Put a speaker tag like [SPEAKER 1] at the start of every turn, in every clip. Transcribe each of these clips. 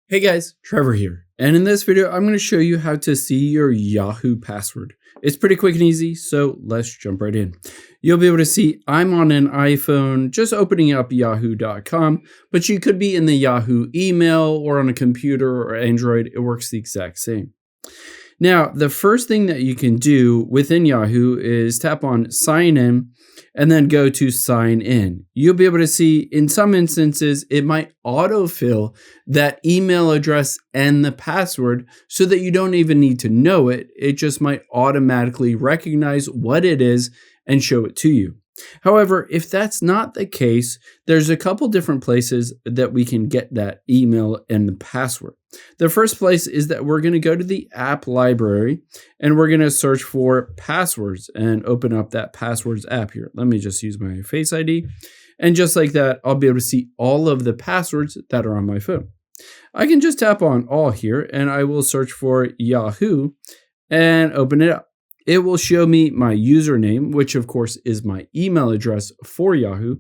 [SPEAKER 1] Hey guys, Trevor here, and in this video I'm going to show you how to see your Yahoo password. It's pretty quick and easy, so let's jump right in. You'll be able to see I'm on an iPhone just opening up yahoo.com, but you could be in the Yahoo email or on a computer or Android. It works the exact same. Now, the first thing that you can do within Yahoo is tap on sign in and then go to sign in. You'll be able to see in some instances, it might autofill that email address and the password so that you don't even need to know it. It just might automatically recognize what it is and show it to you. However, if that's not the case, there's a couple different places that we can get that email and the password. The first place is that we're going to go to the app library and we're going to search for passwords and open up that passwords app here. Let me just use my Face ID. And just like that, I'll be able to see all of the passwords that are on my phone. I can just tap on all here and I will search for Yahoo and open it up. It will show me my username, which of course is my email address for Yahoo.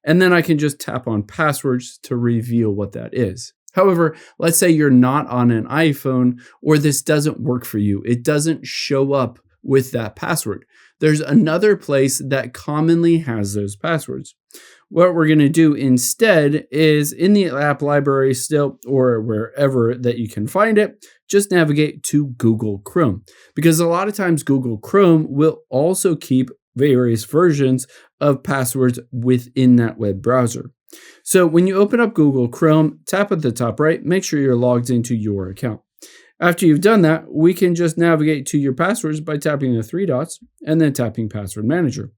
[SPEAKER 1] And then I can just tap on passwords to reveal what that is. However, let's say you're not on an iPhone or this doesn't work for you. It doesn't show up with that password. There's another place that commonly has those passwords. What we're going to do instead is in the app library still, or wherever that you can find it, just navigate to Google Chrome, because a lot of times Google Chrome will also keep various versions of passwords within that web browser. So when you open up Google Chrome, tap at the top right, make sure you're logged into your account. After you've done that, we can just navigate to your passwords by tapping the three dots and then tapping Password Manager.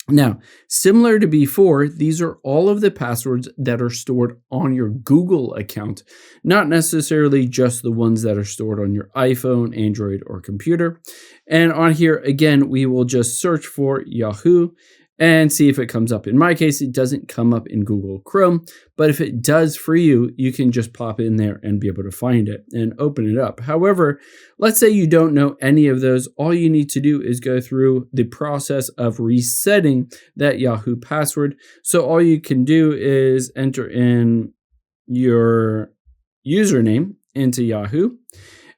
[SPEAKER 1] Now, similar to before, these are all of the passwords that are stored on your Google account, not necessarily just the ones that are stored on your iPhone, Android, or computer. And on here, again, we will just search for Yahoo and see if it comes up. In my case, it doesn't come up in Google Chrome, but if it does for you, you can just pop in there and be able to find it and open it up. However, let's say you don't know any of those. All you need to do is go through the process of resetting that Yahoo password. So all you can do is enter in your username into Yahoo.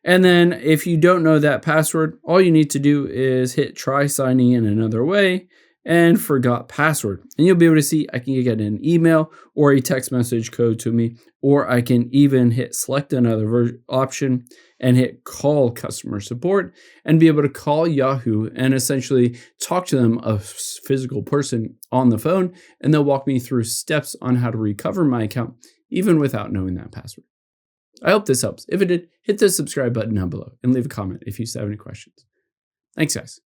[SPEAKER 1] And then if you don't know that password, all you need to do is hit try signing in another way and forgot password. And you'll be able to see I can get an email or a text message code to me, or I can even hit select another option and hit call customer support and be able to call Yahoo and essentially talk to them, a physical person on the phone, and they'll walk me through steps on how to recover my account even without knowing that password. I hope this helps. If it did, hit the subscribe button down below and leave a comment if you still have any questions. Thanks, guys.